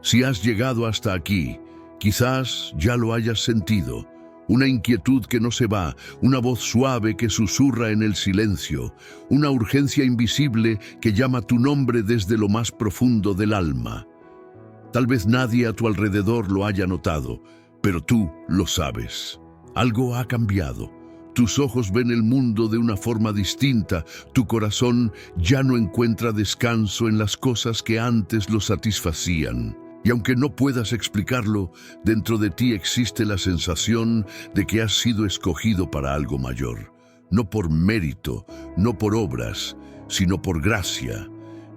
Si has llegado hasta aquí, quizás ya lo hayas sentido. Una inquietud que no se va, una voz suave que susurra en el silencio, una urgencia invisible que llama tu nombre desde lo más profundo del alma. Tal vez nadie a tu alrededor lo haya notado, pero tú lo sabes. Algo ha cambiado. Tus ojos ven el mundo de una forma distinta, tu corazón ya no encuentra descanso en las cosas que antes lo satisfacían. Y aunque no puedas explicarlo, dentro de ti existe la sensación de que has sido escogido para algo mayor. No por mérito, no por obras, sino por gracia.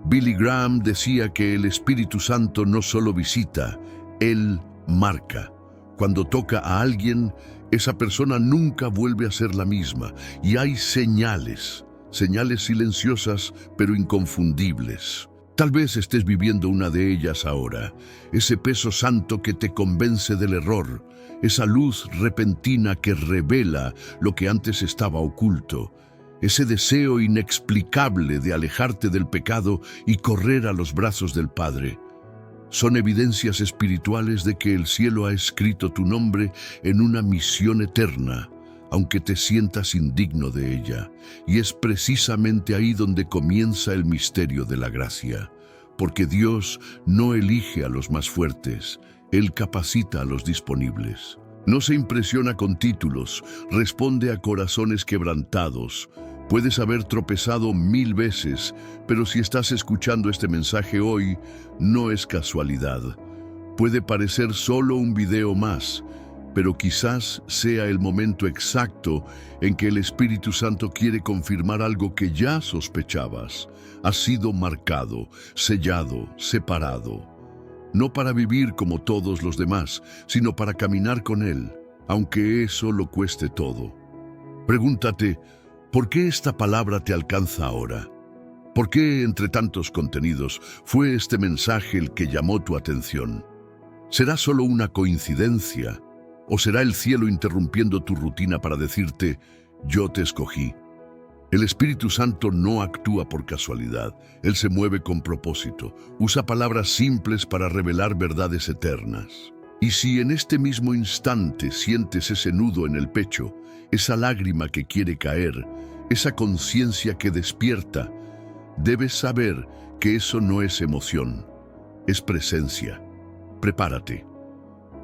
Billy Graham decía que el Espíritu Santo no solo visita, Él marca. Cuando toca a alguien, esa persona nunca vuelve a ser la misma. Y hay señales silenciosas pero inconfundibles. Tal vez estés viviendo una de ellas ahora, ese peso santo que te convence del error, esa luz repentina que revela lo que antes estaba oculto, ese deseo inexplicable de alejarte del pecado y correr a los brazos del Padre. Son evidencias espirituales de que el cielo ha escrito tu nombre en una misión eterna, aunque te sientas indigno de ella. Y es precisamente ahí donde comienza el misterio de la gracia. Porque Dios no elige a los más fuertes, Él capacita a los disponibles. No se impresiona con títulos, responde a corazones quebrantados. Puedes haber tropezado 1000 veces, pero si estás escuchando este mensaje hoy, no es casualidad. Puede parecer solo un video más, pero quizás sea el momento exacto en que el Espíritu Santo quiere confirmar algo que ya sospechabas. Has sido marcado, sellado, separado. No para vivir como todos los demás, sino para caminar con Él, aunque eso lo cueste todo. Pregúntate, ¿por qué esta palabra te alcanza ahora? ¿Por qué, entre tantos contenidos, fue este mensaje el que llamó tu atención? ¿Será solo una coincidencia? ¿O será el cielo interrumpiendo tu rutina para decirte, yo te escogí? El Espíritu Santo no actúa por casualidad, Él se mueve con propósito, usa palabras simples para revelar verdades eternas. Y si en este mismo instante sientes ese nudo en el pecho, esa lágrima que quiere caer, esa conciencia que despierta, debes saber que eso no es emoción, es presencia. Prepárate,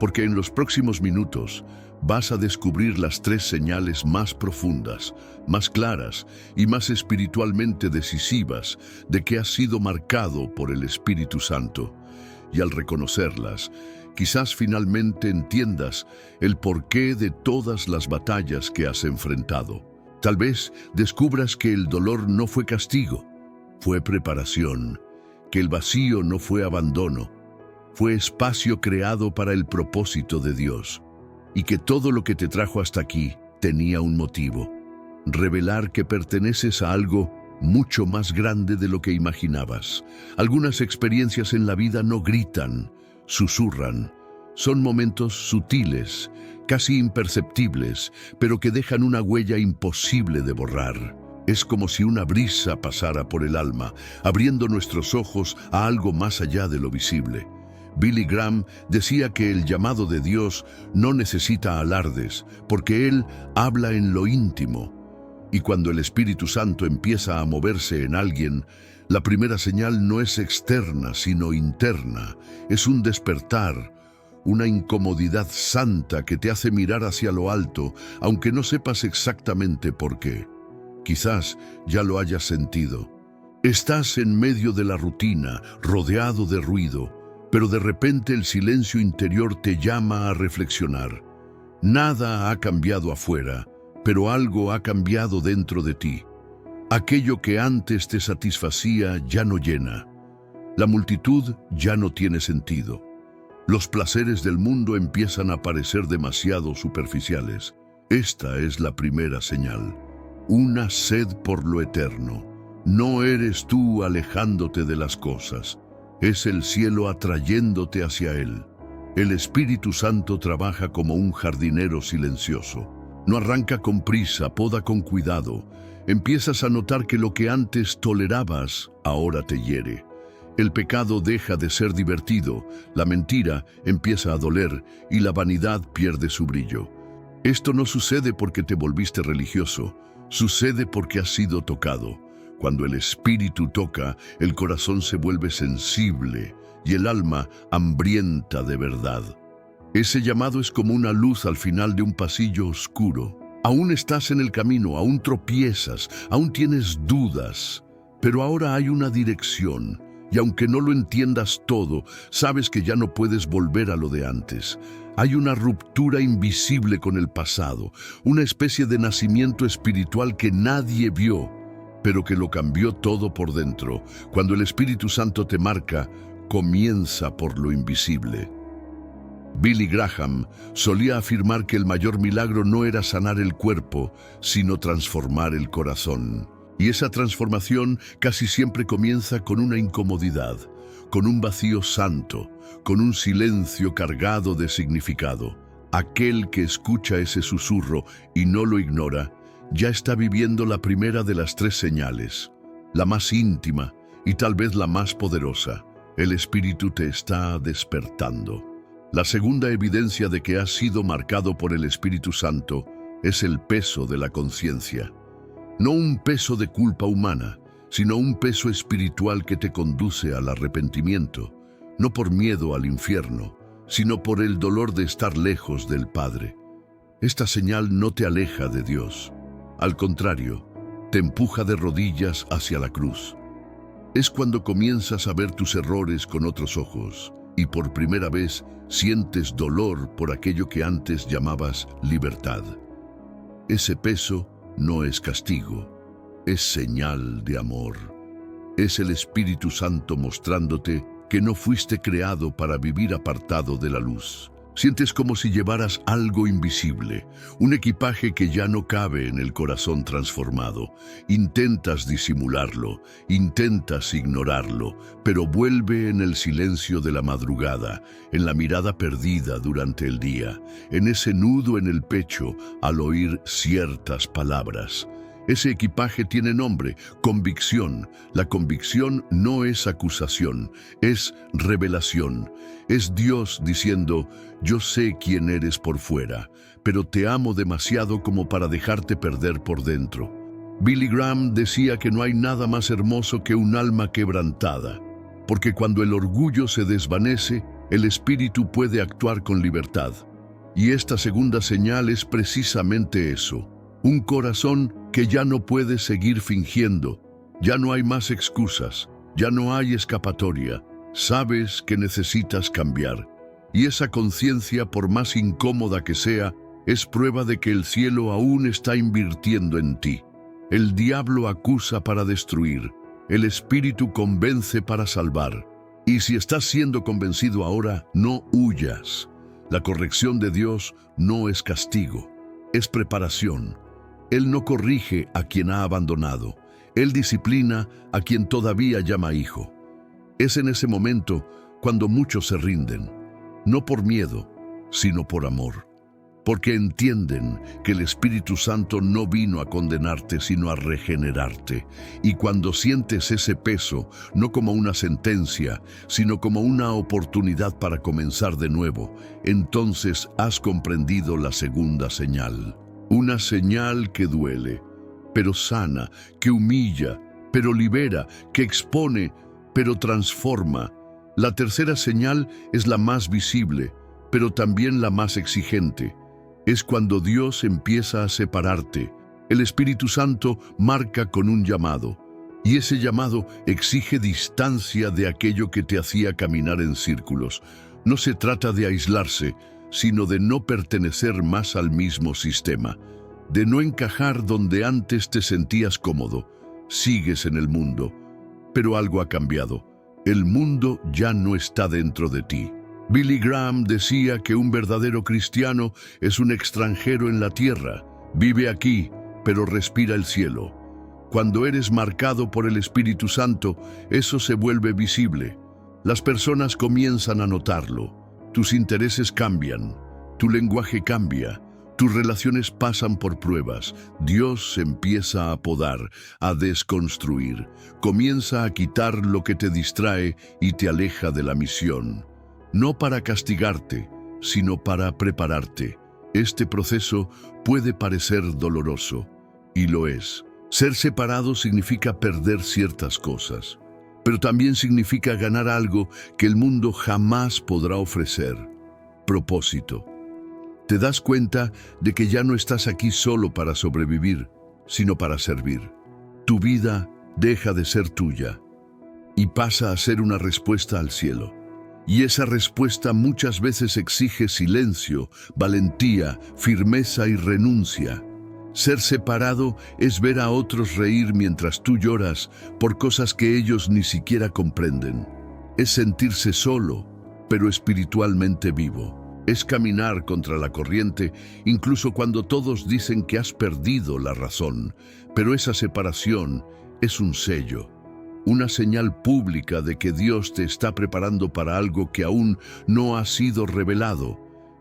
porque en los próximos minutos vas a descubrir las 3 señales más profundas, más claras y más espiritualmente decisivas de que has sido marcado por el Espíritu Santo. Y al reconocerlas, quizás finalmente entiendas el porqué de todas las batallas que has enfrentado. Tal vez descubras que el dolor no fue castigo, fue preparación, que el vacío no fue abandono, fue espacio creado para el propósito de Dios, y que todo lo que te trajo hasta aquí tenía un motivo: revelar que perteneces a algo mucho más grande de lo que imaginabas. Algunas experiencias en la vida no gritan, susurran. Son momentos sutiles, casi imperceptibles, pero que dejan una huella imposible de borrar. Es como si una brisa pasara por el alma, abriendo nuestros ojos a algo más allá de lo visible. Billy Graham decía que el llamado de Dios no necesita alardes, porque Él habla en lo íntimo. Y cuando el Espíritu Santo empieza a moverse en alguien, la primera señal no es externa, sino interna. Es un despertar, una incomodidad santa que te hace mirar hacia lo alto, aunque no sepas exactamente por qué. Quizás ya lo hayas sentido. Estás en medio de la rutina, rodeado de ruido, pero de repente el silencio interior te llama a reflexionar. Nada ha cambiado afuera, pero algo ha cambiado dentro de ti. Aquello que antes te satisfacía ya no llena. La multitud ya no tiene sentido. Los placeres del mundo empiezan a parecer demasiado superficiales. Esta es la primera señal. Una sed por lo eterno. No eres tú alejándote de las cosas. Es el cielo atrayéndote hacia Él. El Espíritu Santo trabaja como un jardinero silencioso. No arranca con prisa, poda con cuidado. Empiezas a notar que lo que antes tolerabas, ahora te hiere. El pecado deja de ser divertido, la mentira empieza a doler y la vanidad pierde su brillo. Esto no sucede porque te volviste religioso, sucede porque has sido tocado. Cuando el espíritu toca, el corazón se vuelve sensible y el alma hambrienta de verdad. Ese llamado es como una luz al final de un pasillo oscuro. Aún estás en el camino, aún tropiezas, aún tienes dudas, pero ahora hay una dirección. Y aunque no lo entiendas todo, sabes que ya no puedes volver a lo de antes. Hay una ruptura invisible con el pasado, una especie de nacimiento espiritual que nadie vio, pero que lo cambió todo por dentro. Cuando el Espíritu Santo te marca, comienza por lo invisible. Billy Graham solía afirmar que el mayor milagro no era sanar el cuerpo, sino transformar el corazón. Y esa transformación casi siempre comienza con una incomodidad, con un vacío santo, con un silencio cargado de significado. Aquel que escucha ese susurro y no lo ignora, ya está viviendo la primera de las 3 señales, la más íntima y tal vez la más poderosa. El Espíritu te está despertando. La segunda evidencia de que has sido marcado por el Espíritu Santo es el peso de la conciencia. No un peso de culpa humana, sino un peso espiritual que te conduce al arrepentimiento, no por miedo al infierno, sino por el dolor de estar lejos del Padre. Esta señal no te aleja de Dios. Al contrario, te empuja de rodillas hacia la cruz. Es cuando comienzas a ver tus errores con otros ojos y por primera vez sientes dolor por aquello que antes llamabas libertad. Ese peso no es castigo, es señal de amor. Es el Espíritu Santo mostrándote que no fuiste creado para vivir apartado de la luz. Sientes como si llevaras algo invisible, un equipaje que ya no cabe en el corazón transformado. Intentas disimularlo, intentas ignorarlo, pero vuelve en el silencio de la madrugada, en la mirada perdida durante el día, en ese nudo en el pecho al oír ciertas palabras. Ese equipaje tiene nombre, convicción. La convicción no es acusación, es revelación. Es Dios diciendo, yo sé quién eres por fuera, pero te amo demasiado como para dejarte perder por dentro. Billy Graham decía que no hay nada más hermoso que un alma quebrantada, porque cuando el orgullo se desvanece, el espíritu puede actuar con libertad. Y esta segunda señal es precisamente eso. Un corazón que ya no puede seguir fingiendo, ya no hay más excusas, ya no hay escapatoria. Sabes que necesitas cambiar. Y esa conciencia, por más incómoda que sea, es prueba de que el cielo aún está invirtiendo en ti. El diablo acusa para destruir, el Espíritu convence para salvar. Y si estás siendo convencido ahora, no huyas. La corrección de Dios no es castigo, es preparación. Él no corrige a quien ha abandonado, Él disciplina a quien todavía llama hijo. Es en ese momento cuando muchos se rinden, no por miedo, sino por amor, porque entienden que el Espíritu Santo no vino a condenarte, sino a regenerarte. Y cuando sientes ese peso, no como una sentencia, sino como una oportunidad para comenzar de nuevo, entonces has comprendido la segunda señal. Una señal que duele, pero sana, que humilla, pero libera, que expone, pero transforma. La tercera señal es la más visible, pero también la más exigente. Es cuando Dios empieza a separarte. El Espíritu Santo marca con un llamado, y ese llamado exige distancia de aquello que te hacía caminar en círculos. No se trata de aislarse, sino de no pertenecer más al mismo sistema, de no encajar donde antes te sentías cómodo. Sigues en el mundo, pero algo ha cambiado. El mundo ya no está dentro de ti. Billy Graham decía que un verdadero cristiano es un extranjero en la tierra. Vive aquí, pero respira el cielo. Cuando eres marcado por el Espíritu Santo, eso se vuelve visible. Las personas comienzan a notarlo. Tus intereses cambian, tu lenguaje cambia, Tus relaciones pasan por pruebas. Dios empieza a podar, a desconstruir. Comienza a quitar lo que te distrae y te aleja de la misión. No para castigarte, sino para prepararte. Este proceso puede parecer doloroso, y lo es. Ser separado significa perder ciertas cosas, pero también significa ganar algo que el mundo jamás podrá ofrecer: propósito. Te das cuenta de que ya no estás aquí solo para sobrevivir, sino para servir. Tu vida deja de ser tuya y pasa a ser una respuesta al cielo. Y esa respuesta muchas veces exige silencio, valentía, firmeza y renuncia. Ser separado es ver a otros reír mientras tú lloras por cosas que ellos ni siquiera comprenden. Es sentirse solo, pero espiritualmente vivo. Es caminar contra la corriente, incluso cuando todos dicen que has perdido la razón. Pero esa separación es un sello, una señal pública de que Dios te está preparando para algo que aún no ha sido revelado,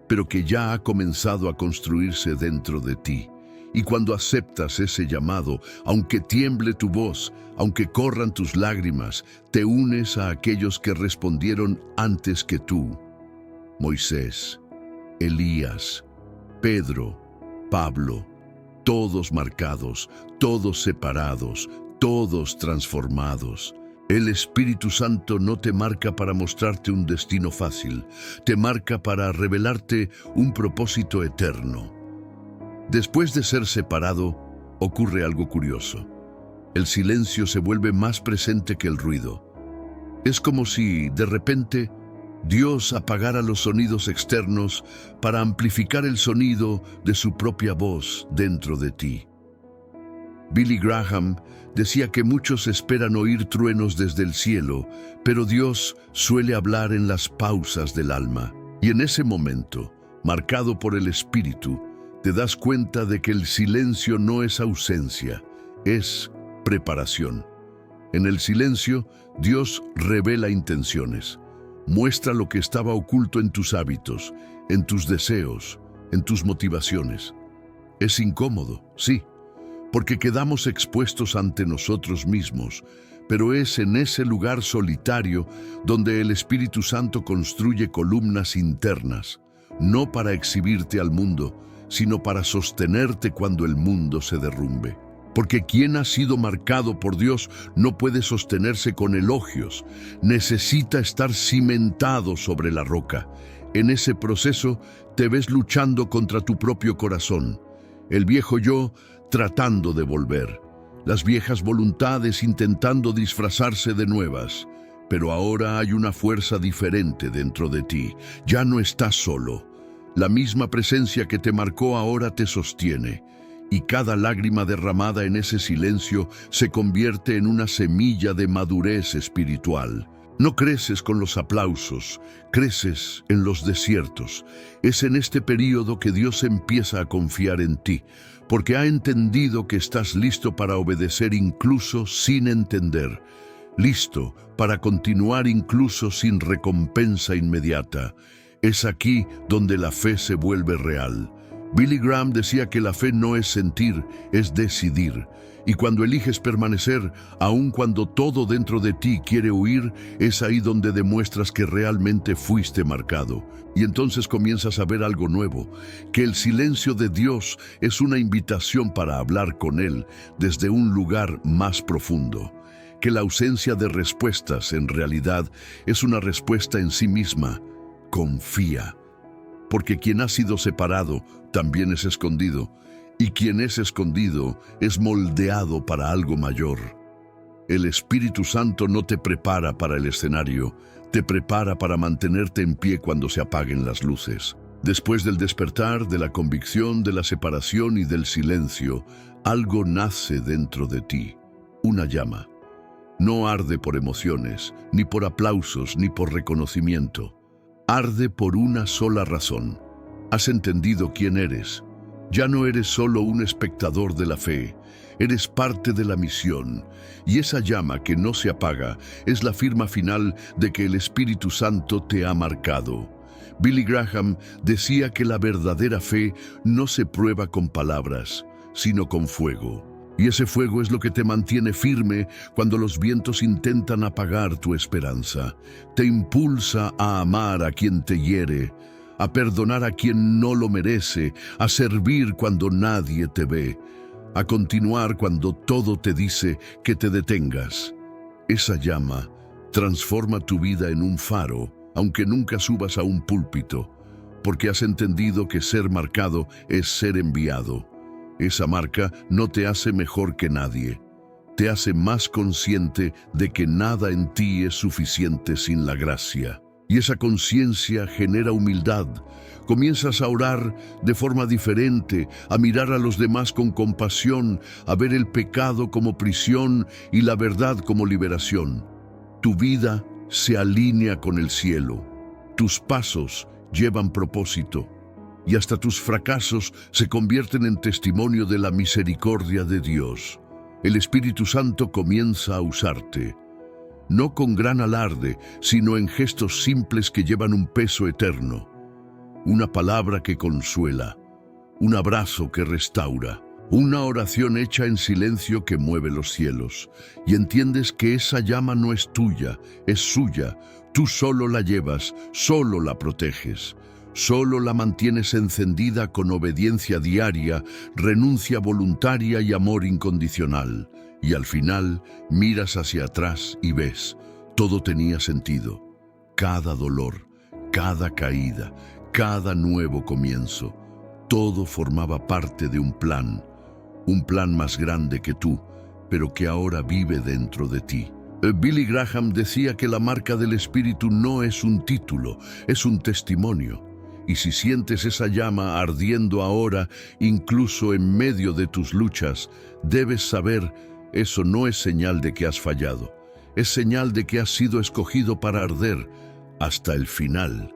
pero que ya ha comenzado a construirse dentro de ti. Y cuando aceptas ese llamado, aunque tiemble tu voz, aunque corran tus lágrimas, te unes a aquellos que respondieron antes que tú. Moisés, Elías, Pedro, Pablo, todos marcados, todos separados, todos transformados. El Espíritu Santo no te marca para mostrarte un destino fácil, te marca para revelarte un propósito eterno. Después de ser separado, ocurre algo curioso. El silencio se vuelve más presente que el ruido. Es como si, de repente, Dios apagara los sonidos externos para amplificar el sonido de su propia voz dentro de ti. Billy Graham decía que muchos esperan oír truenos desde el cielo, pero Dios suele hablar en las pausas del alma. Y en ese momento, marcado por el Espíritu, te das cuenta de que el silencio no es ausencia, es preparación. En el silencio, Dios revela intenciones. Muestra lo que estaba oculto en tus hábitos, en tus deseos, en tus motivaciones. Es incómodo, sí, porque quedamos expuestos ante nosotros mismos, pero es en ese lugar solitario donde el Espíritu Santo construye columnas internas, no para exhibirte al mundo, sino para sostenerte cuando el mundo se derrumbe. Porque quien ha sido marcado por Dios no puede sostenerse con elogios, necesita estar cimentado sobre la roca. En ese proceso te ves luchando contra tu propio corazón, el viejo yo tratando de volver, las viejas voluntades intentando disfrazarse de nuevas. Pero ahora hay una fuerza diferente dentro de ti, ya no estás solo. La misma presencia que te marcó ahora te sostiene, y cada lágrima derramada en ese silencio se convierte en una semilla de madurez espiritual. No creces con los aplausos, creces en los desiertos. Es en este período que Dios empieza a confiar en ti, porque ha entendido que estás listo para obedecer incluso sin entender, listo para continuar incluso sin recompensa inmediata. Es aquí donde la fe se vuelve real. Billy Graham decía que la fe no es sentir, es decidir. Y cuando eliges permanecer, aun cuando todo dentro de ti quiere huir, es ahí donde demuestras que realmente fuiste marcado. Y entonces comienzas a ver algo nuevo, que el silencio de Dios es una invitación para hablar con Él desde un lugar más profundo. Que la ausencia de respuestas en realidad es una respuesta en sí misma. Confía, porque quien ha sido separado también es escondido, y quien es escondido es moldeado para algo mayor. El Espíritu Santo no te prepara para el escenario, te prepara para mantenerte en pie cuando se apaguen las luces. Después del despertar, de la convicción, de la separación y del silencio, algo nace dentro de ti, una llama. No arde por emociones, ni por aplausos, ni por reconocimiento. Arde por una sola razón. Has entendido quién eres. Ya no eres solo un espectador de la fe, eres parte de la misión. Y esa llama que no se apaga es la firma final de que el Espíritu Santo te ha marcado. Billy Graham decía que la verdadera fe no se prueba con palabras, sino con fuego. Y ese fuego es lo que te mantiene firme cuando los vientos intentan apagar tu esperanza. Te impulsa a amar a quien te hiere, a perdonar a quien no lo merece, a servir cuando nadie te ve, a continuar cuando todo te dice que te detengas. Esa llama transforma tu vida en un faro, aunque nunca subas a un púlpito, porque has entendido que ser marcado es ser enviado. Esa marca no te hace mejor que nadie, te hace más consciente de que nada en ti es suficiente sin la gracia. Y esa conciencia genera humildad. Comienzas a orar de forma diferente, a mirar a los demás con compasión, a ver el pecado como prisión y la verdad como liberación. Tu vida se alinea con el cielo. Tus pasos llevan propósito. Y hasta tus fracasos se convierten en testimonio de la misericordia de Dios. El Espíritu Santo comienza a usarte, no con gran alarde, sino en gestos simples que llevan un peso eterno. Una palabra que consuela, un abrazo que restaura, una oración hecha en silencio que mueve los cielos. Y entiendes que esa llama no es tuya, es suya. Tú solo la llevas, solo la proteges. Solo la mantienes encendida con obediencia diaria, renuncia voluntaria y amor incondicional. Y al final miras hacia atrás y ves, todo tenía sentido. Cada dolor, cada caída, cada nuevo comienzo, todo formaba parte de un plan más grande que tú, pero que ahora vive dentro de ti. Billy Graham decía que la marca del Espíritu no es un título, es un testimonio. Y si sientes esa llama ardiendo ahora, incluso en medio de tus luchas, debes saber, eso no es señal de que has fallado. Es señal de que has sido escogido para arder hasta el final.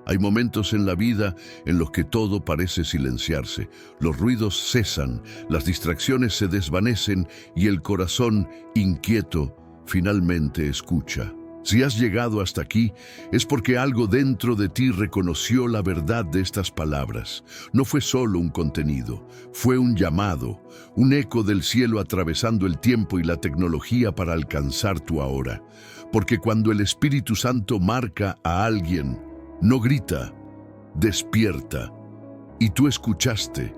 Hay momentos en la vida en los que todo parece silenciarse. Los ruidos cesan, las distracciones se desvanecen y el corazón, inquieto, finalmente escucha. Si has llegado hasta aquí, es porque algo dentro de ti reconoció la verdad de estas palabras. No fue solo un contenido, fue un llamado, un eco del cielo atravesando el tiempo y la tecnología para alcanzar tu ahora. Porque cuando el Espíritu Santo marca a alguien, no grita, despierta. Y tú escuchaste.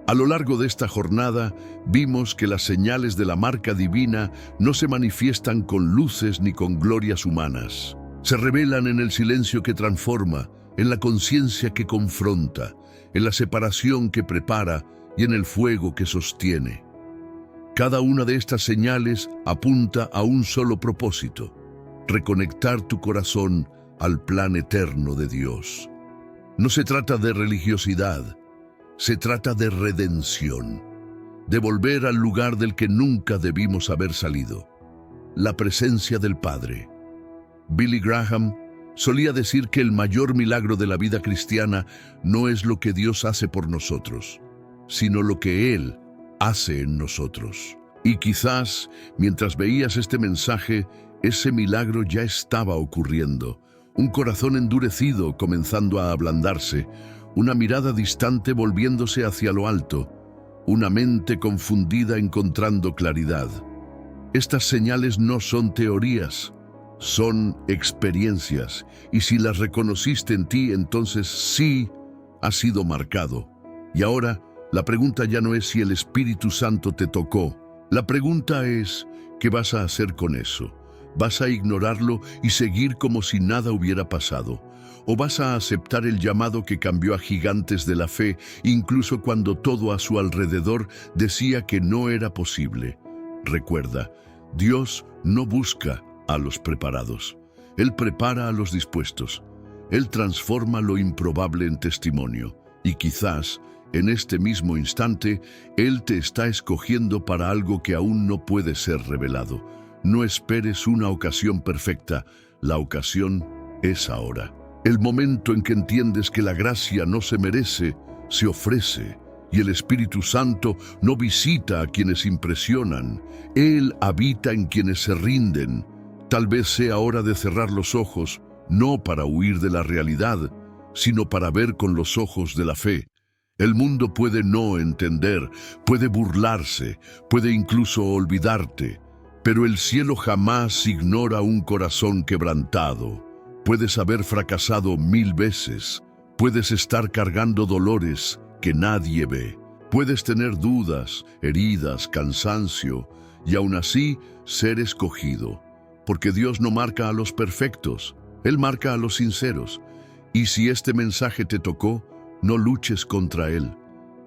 A lo largo de esta jornada, vimos que las señales de la marca divina no se manifiestan con luces ni con glorias humanas. Se revelan en el silencio que transforma, en la conciencia que confronta, en la separación que prepara y en el fuego que sostiene. Cada una de estas señales apunta a un solo propósito: reconectar tu corazón al plan eterno de Dios. No se trata de religiosidad, se trata de redención, de volver al lugar del que nunca debimos haber salido, la presencia del Padre. Billy Graham solía decir que el mayor milagro de la vida cristiana no es lo que Dios hace por nosotros, sino lo que Él hace en nosotros. Y quizás, mientras veías este mensaje, ese milagro ya estaba ocurriendo. Un corazón endurecido comenzando a ablandarse, una mirada distante volviéndose hacia lo alto, una mente confundida encontrando claridad. Estas señales no son teorías, son experiencias, y si las reconociste en ti, entonces sí has sido marcado. Y ahora, la pregunta ya no es si el Espíritu Santo te tocó. La pregunta es, ¿qué vas a hacer con eso? ¿Vas a ignorarlo y seguir como si nada hubiera pasado? ¿O vas a aceptar el llamado que cambió a gigantes de la fe, incluso cuando todo a su alrededor decía que no era posible? Recuerda, Dios no busca a los preparados. Él prepara a los dispuestos. Él transforma lo improbable en testimonio. Y quizás, en este mismo instante, Él te está escogiendo para algo que aún no puede ser revelado. No esperes una ocasión perfecta. La ocasión es ahora. El momento en que entiendes que la gracia no se merece, se ofrece, y el Espíritu Santo no visita a quienes impresionan. Él habita en quienes se rinden. Tal vez sea hora de cerrar los ojos, no para huir de la realidad, sino para ver con los ojos de la fe. El mundo puede no entender, puede burlarse, puede incluso olvidarte, pero el cielo jamás ignora un corazón quebrantado. Puedes haber fracasado 1000 veces, puedes estar cargando dolores que nadie ve, puedes tener dudas, heridas, cansancio, y aún así ser escogido, porque Dios no marca a los perfectos, Él marca a los sinceros. Y si este mensaje te tocó, no luches contra él.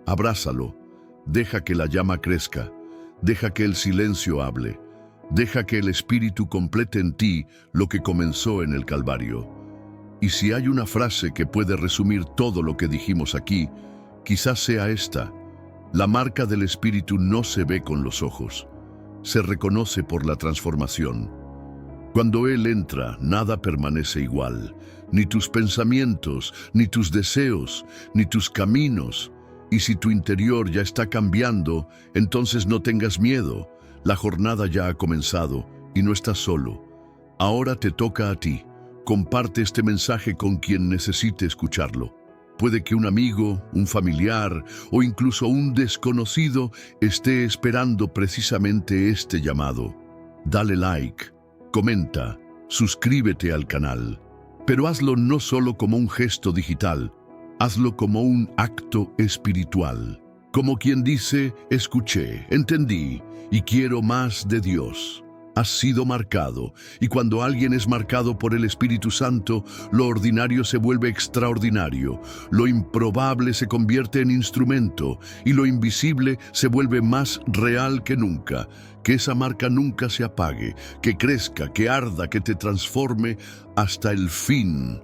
Abrázalo, deja que la llama crezca, deja que el silencio hable, deja que el Espíritu complete en ti lo que comenzó en el Calvario. Y si hay una frase que puede resumir todo lo que dijimos aquí, quizás sea esta: la marca del Espíritu no se ve con los ojos, se reconoce por la transformación. Cuando Él entra, nada permanece igual, ni tus pensamientos, ni tus deseos, ni tus caminos. Y si tu interior ya está cambiando, entonces no tengas miedo. La jornada ya ha comenzado y no estás solo. Ahora te toca a ti. Comparte este mensaje con quien necesite escucharlo. Puede que un amigo, un familiar o incluso un desconocido esté esperando precisamente este llamado. Dale like, comenta, suscríbete al canal. Pero hazlo no solo como un gesto digital, hazlo como un acto espiritual. Como quien dice: escuché, entendí y quiero más de Dios. Has sido marcado, y cuando alguien es marcado por el Espíritu Santo, lo ordinario se vuelve extraordinario, lo improbable se convierte en instrumento, y lo invisible se vuelve más real que nunca. Que esa marca nunca se apague, que crezca, que arda, que te transforme hasta el fin.